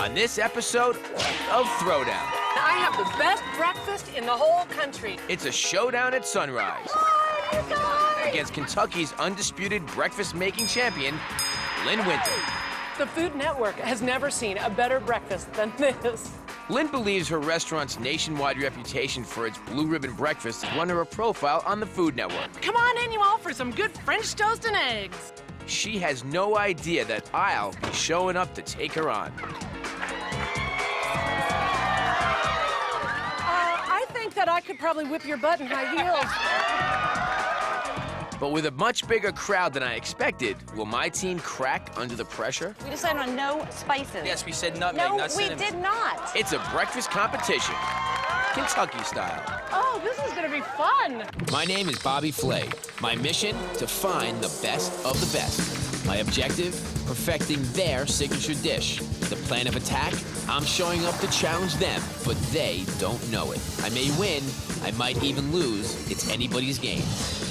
on this episode of Throwdown. I have the best breakfast in the whole country. It's a showdown at sunrise Hi, you guys! against Kentucky's undisputed breakfast-making champion, Lynn Winter. The Food Network has never seen a better breakfast than this. Lynn believes her restaurant's nationwide reputation for its blue ribbon breakfast has won her a profile on the Food Network. Come on in, you all, for some good French toast and eggs. She has no idea that I'll be showing up to take her on. I think that I could probably whip your butt in high heels. But with a much bigger crowd than I expected, will my team crack under the pressure? We decided on no spices. Yes, we said nutmeg, no, not cinnamon. we did not. It's a breakfast competition, Kentucky style. Oh, this is gonna be fun. My name is Bobby Flay. My mission, to find the best of the best. My objective, perfecting their signature dish. The plan of attack, I'm showing up to challenge them, but they don't know it. I may win, I might even lose. It's anybody's game.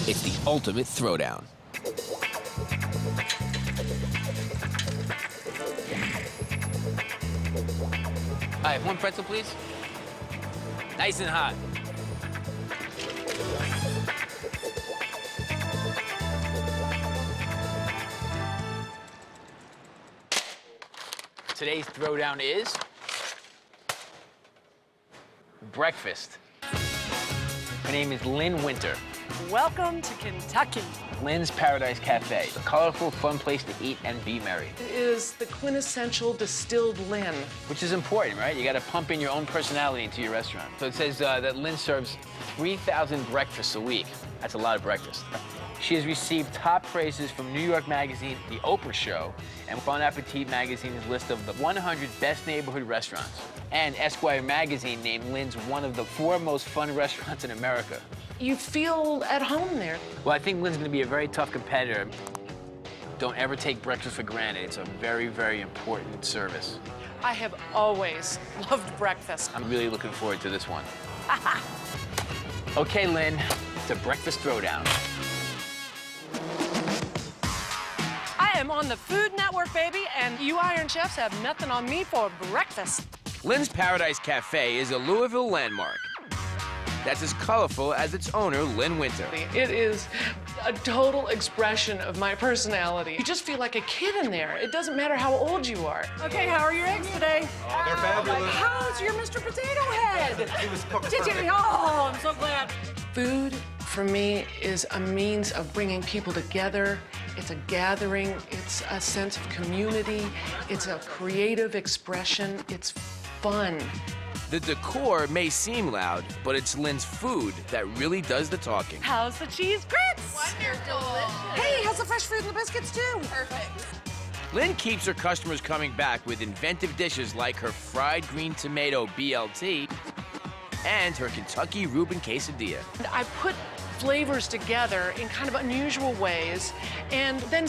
It's the ultimate throwdown. All right, one pretzel, please. Nice and hot. Today's throwdown is breakfast. Her name is Lynn Winter. Welcome to Kentucky. Lynn's Paradise Cafe, a colorful, fun place to eat and be merry. It is the quintessential distilled Lynn. Which is important, right? You got to pump in your own personality into your restaurant. So it says that Lynn serves 3,000 breakfasts a week. That's a lot of breakfast. She has received top praises from New York Magazine, The Oprah Show, and Bon Appetit Magazine's list of the 100 best neighborhood restaurants. And Esquire Magazine named Lynn's one of the 4 most fun restaurants in America. You feel at home there. Well, I think Lynn's gonna be a very tough competitor. Don't ever take breakfast for granted. It's a very, very important service. I have always loved breakfast. I'm really looking forward to this one. Okay, Lynn, it's a breakfast throwdown. I am on the Food Network, baby, and you Iron Chefs have nothing on me for breakfast. Lynn's Paradise Cafe is a Louisville landmark that's as colorful as its owner, Lynn Winter. It is a total expression of my personality. You just feel like a kid in there. It doesn't matter how old you are. Okay, how are your eggs today? Oh, they're fabulous. How's your Mr. Potato Head? He was cooked Did you? perfect. Oh, I'm so glad. Food, for me, is a means of bringing people together. It's a gathering. It's a sense of community. It's a creative expression. It's fun. The decor may seem loud, but it's Lynn's food that really does the talking. How's the cheese grits? Wonderful. Hey, how's the fresh fruit and the biscuits, too? Perfect. Lynn keeps her customers coming back with inventive dishes like her fried green tomato BLT and her Kentucky Reuben quesadilla. I put flavors together in kind of unusual ways, and then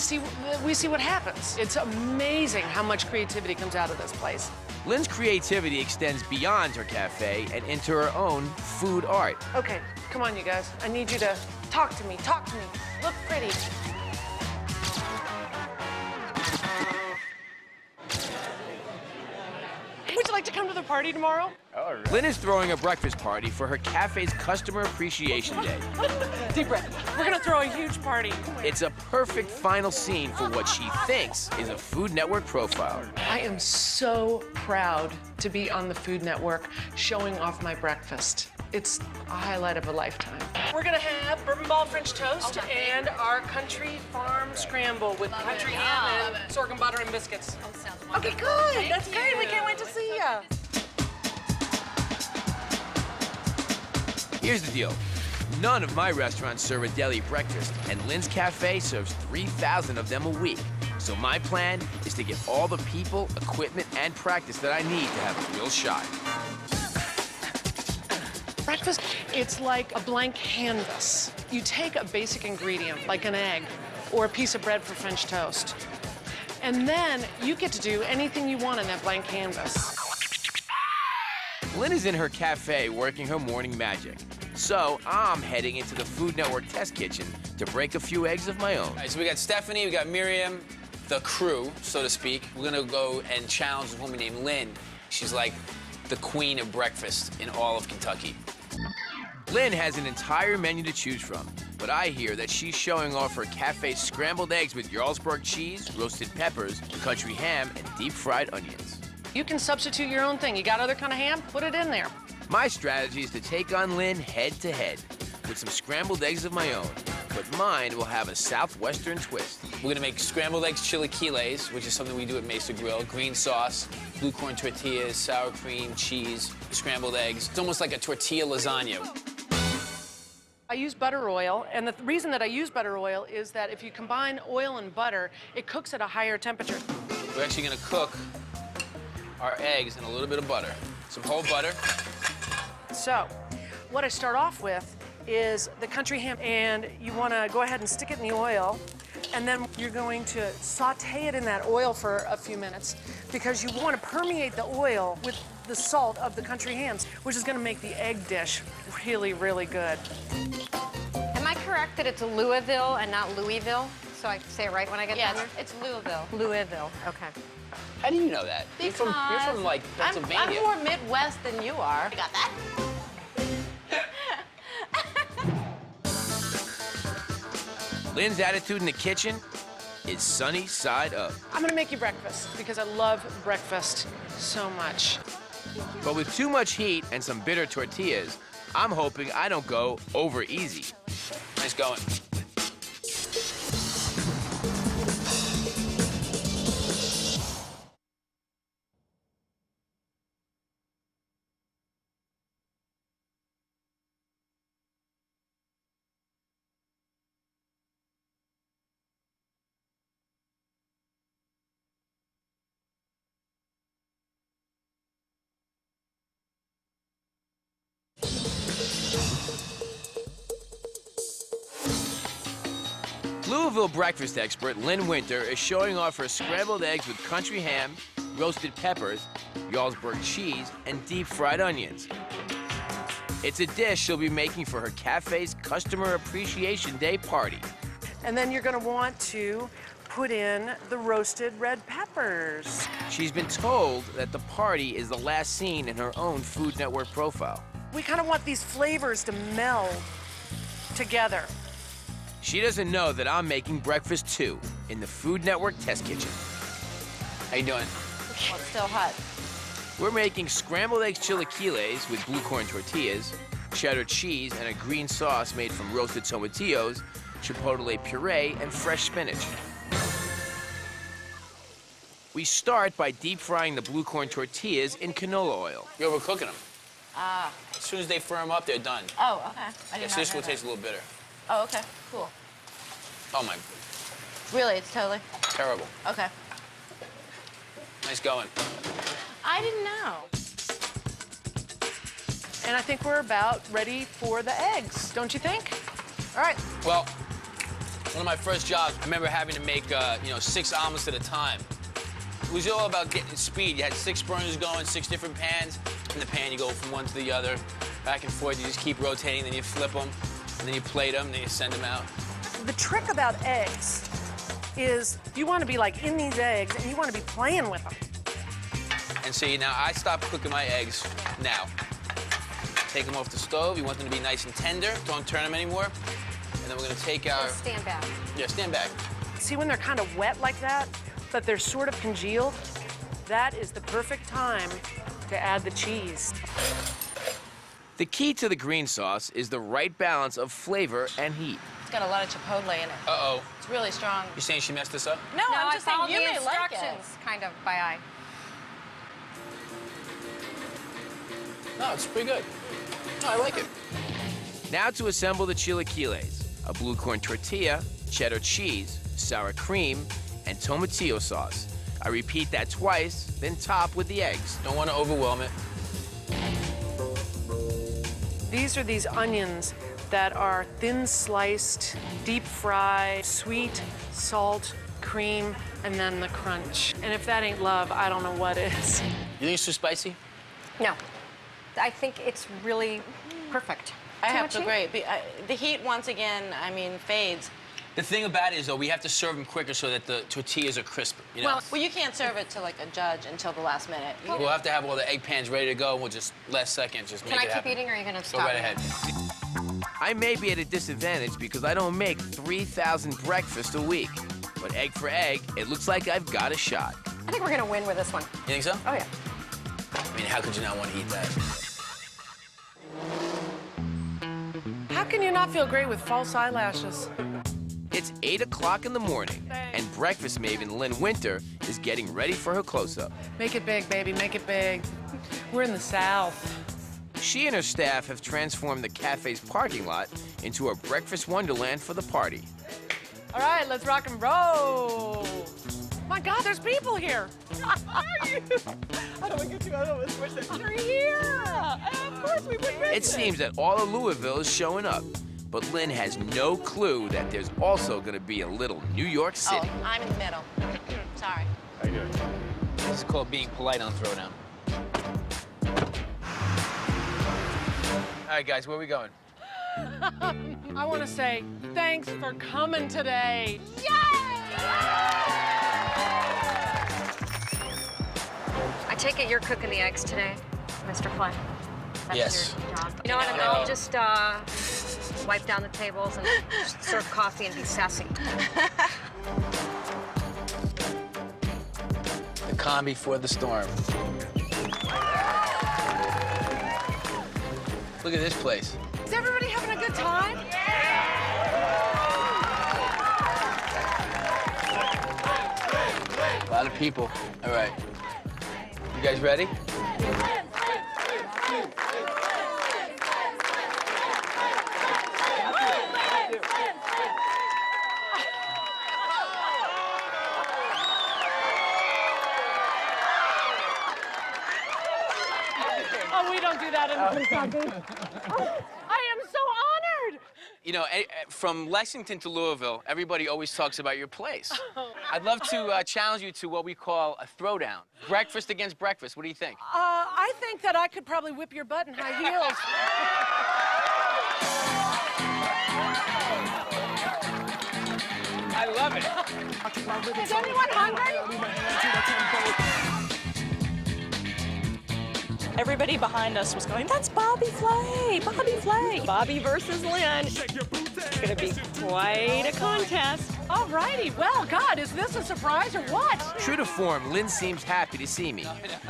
we see what happens. It's amazing how much creativity comes out of this place. Lynn's creativity extends beyond her cafe and into her own food art. Okay, come on, you guys. I need you to talk to me. Talk to me. Look pretty. Would you like to come to the party tomorrow? Lynn is throwing a breakfast party for her cafe's Customer Appreciation Day. Deep breath. We're gonna throw a huge party. It's a perfect final scene for what she thinks is a Food Network profile. I am so proud to be on the Food Network showing off my breakfast. It's a highlight of a lifetime. We're gonna have bourbon ball French toast and our country farm scramble with country ham and sorghum butter and biscuits. Oh, sounds Okay, wonderful. good. That's great. We can't wait to see ya. Here's the deal. None of my restaurants serve a deli breakfast, and Lynn's Cafe serves 3,000 of them a week. So my plan is to get all the people, equipment, and practice that I need to have a real shot. Breakfast, it's like a blank canvas. You take a basic ingredient, like an egg or a piece of bread for French toast, and then you get to do anything you want in that blank canvas. Lynn is in her cafe working her morning magic. So I'm heading into the Food Network test kitchen to break a few eggs of my own. All right, so we got Stephanie, we got Miriam, the crew, so to speak. We're gonna go and challenge a woman named Lynn. She's like the queen of breakfast in all of Kentucky. Lynn has an entire menu to choose from, but I hear that she's showing off her cafe's scrambled eggs with Jarlsberg cheese, roasted peppers, country ham, and deep-fried onions. You can substitute your own thing. You got other kind of ham? Put it in there. My strategy is to take on Lynn head-to-head with some scrambled eggs of my own, but mine will have a southwestern twist. We're gonna make scrambled eggs chilaquiles, which is something we do at Mesa Grill. Green sauce, blue corn tortillas, sour cream, cheese, scrambled eggs. It's almost like a tortilla lasagna. I use butter oil, and the reason that I use butter oil is that if you combine oil and butter, it cooks at a higher temperature. We're actually gonna cook our eggs in a little bit of butter. Some whole butter. So, what I start off with is the country ham, and you want to go ahead and stick it in the oil, and then you're going to saute it in that oil for a few minutes because you want to permeate the oil with the salt of the country hams, which is going to make the egg dish really, really good. Am I correct that it's Louisville and not Louisville? So I say it right when I get down there? It's Louisville. Louisville, okay. How do you know that? You're from like Pennsylvania. I'm more Midwest than you are. You got that? Lynn's attitude in the kitchen is sunny side up. I'm going to make you breakfast because I love breakfast so much. But with too much heat and some bitter tortillas, I'm hoping I don't go over easy. Nice going. Louisville breakfast expert Lynn Winter is showing off her scrambled eggs with country ham, roasted peppers, Jarlsberg cheese, and deep-fried onions. It's a dish she'll be making for her cafe's Customer Appreciation Day party. And then you're going to want to put in the roasted red peppers. She's been told that the party is the last seen in her own Food Network profile. We kind of want these flavors to meld together. She doesn't know that I'm making breakfast too in the Food Network test kitchen. How you doing? Well, it's still hot. We're making scrambled eggs chilaquiles with blue corn tortillas, cheddar cheese, and a green sauce made from roasted tomatillos, chipotle puree, and fresh spinach. We start by deep frying the blue corn tortillas in canola oil. You're overcooking them. Ah. As soon as they firm up, they're done. Oh, okay. I Yeah, did so not this know will that. taste a little bitter. Oh, okay. Cool. Oh my, Really, it's totally. terrible. Okay. Nice going. I didn't know. And I think we're about ready for the eggs, don't you think? All right. Well, one of my first jobs, I remember having to make, 6 omelets at a time. It was all about getting speed. You had 6 burners going, 6 different pans. In the pan, you go from one to the other, back and forth. You just keep rotating, then you flip them, and then you plate them, then you send them out. The trick about eggs is you want to be like in these eggs and you want to be playing with them. And see, now I stopped cooking my eggs now. Take them off the stove. You want them to be nice and tender. Don't turn them anymore. And then we're gonna take our... Just stand back. Yeah, stand back. See when they're kind of wet like that, but they're sort of congealed? That is the perfect time to add the cheese. The key to the green sauce is the right balance of flavor and heat. It's got a lot of chipotle in it. Uh-oh. It's really strong. You saying she messed this up? No, I'm I just saying followed you the may like it. instructions kind of by eye. No, it's pretty good. No, I like it. Now to assemble the chilaquiles: a blue corn tortilla, cheddar cheese, sour cream, and tomatillo sauce. I repeat that twice, then top with the eggs. Don't want to overwhelm it. These are these onions that are thin sliced, deep fried, sweet, salt, cream, and then the crunch. And if that ain't love, I don't know what is. You think it's too spicy? No. I think it's really perfect. I Too have much to heat? agree. The heat, once again, I mean, fades. The thing about it is, though, we have to serve them quicker so that the tortillas are crisper, you know? Well, you can't serve it to, like, a judge until the last minute. We'll have to have all the egg pans ready to go, and we'll just, last second, just make it happen. Can I keep eating, or are you gonna stop? Go right ahead. I may be at a disadvantage because I don't make 3,000 breakfasts a week. But egg for egg, it looks like I've got a shot. I think we're gonna win with this one. You think so? Oh, yeah. I mean, how could you not want to eat that? How can you not feel great with false eyelashes? It's 8 o'clock in the morning, and breakfast maven Lynn Winter is getting ready for her close-up. Make it big, baby, make it big. We're in the South. She and her staff have transformed the cafe's parking lot into a breakfast wonderland for the party. All right, let's rock and roll. My God, there's people here. How do I get you out of this? You're here. Of course, we would. It seems that all of Louisville is showing up, but Lynn has no clue that there's also going to be a little New York City. Oh, I'm in the middle. Sorry. How you doing? This is called being polite on Throwdown. All right, guys, where are we going? I want to say thanks for coming today. I take it you're cooking the eggs today, Mr. Flay? That's Yes. your job. You know what? I'll just wipe down the tables and serve coffee and be sassy. The calm before the storm. Look at this place. Is everybody having a good time? A lot of people. All right. You guys ready? Oh, we don't do that in the I am so honored. You know, from Lexington to Louisville, everybody always talks about your place. I'd love to challenge you to what we call a throwdown. Breakfast against breakfast. What do you think? I think that I could probably whip your butt in high heels. I love it. Is anyone hungry? Everybody behind us was going, that's Bobby Flay, Bobby Flay. Bobby versus Lynn. It's gonna be quite a contest. All righty. Well, God, is this a surprise or what? True to form, Lynn seems happy to see me,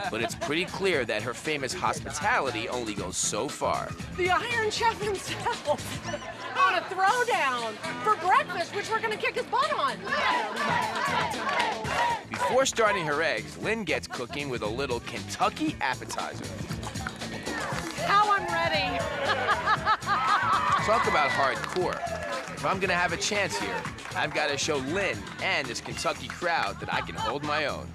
but it's pretty clear that her famous hospitality only goes so far. The Iron Chef himself on a throwdown for breakfast, which we're gonna kick his butt on. Before starting her eggs, Lynn gets cooking with a little Kentucky appetizer. How I'm ready. Talk about hardcore. If I'm gonna have a chance here, I've got to show Lynn and this Kentucky crowd that I can hold my own.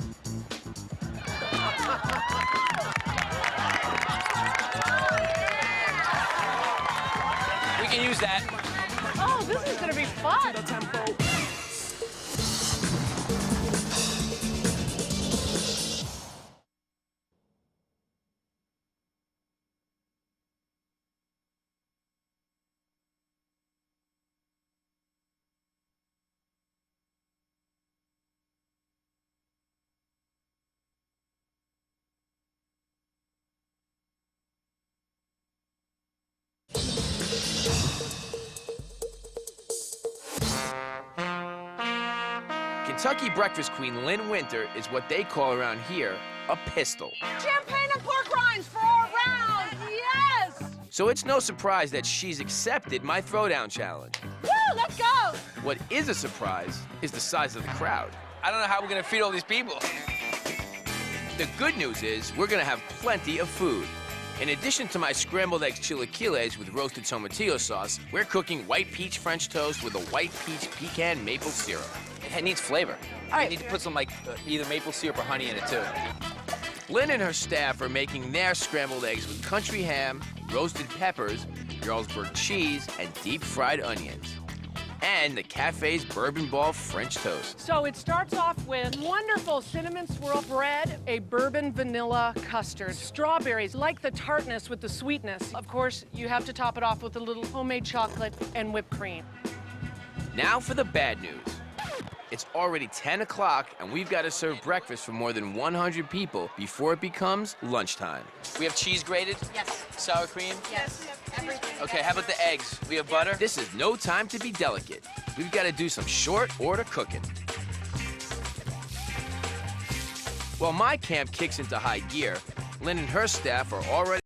We can use that. Oh, this is gonna be fun. Kentucky breakfast queen Lynn Winter is what they call around here a pistol. Champagne and pork rinds for all around. Yes. So it's no surprise that she's accepted my throwdown challenge. Woo, let's go. What is a surprise is the size of the crowd. I don't know how we're gonna feed all these people. The good news is we're gonna have plenty of food. In addition to my scrambled eggs chilaquiles with roasted tomatillo sauce, we're cooking white peach French toast with a white peach pecan maple syrup. It needs flavor. All right. You need to put some, like, either maple syrup or honey in it, too. Lynn and her staff are making their scrambled eggs with country ham, roasted peppers, Jarlsberg cheese, and deep-fried onions. And the cafe's bourbon ball French toast. So it starts off with wonderful cinnamon swirl bread, a bourbon vanilla custard, strawberries, like the tartness with the sweetness. Of course, you have to top it off with a little homemade chocolate and whipped cream. Now for the bad news. It's already 10 o'clock, and we've got to serve breakfast for more than 100 people before it becomes lunchtime. We have cheese grated? Yes. Sour cream? Yes. Everything. Okay, how about the eggs? We have butter? This is no time to be delicate. We've got to do some short order cooking. While my camp kicks into high gear, Lynn and her staff are already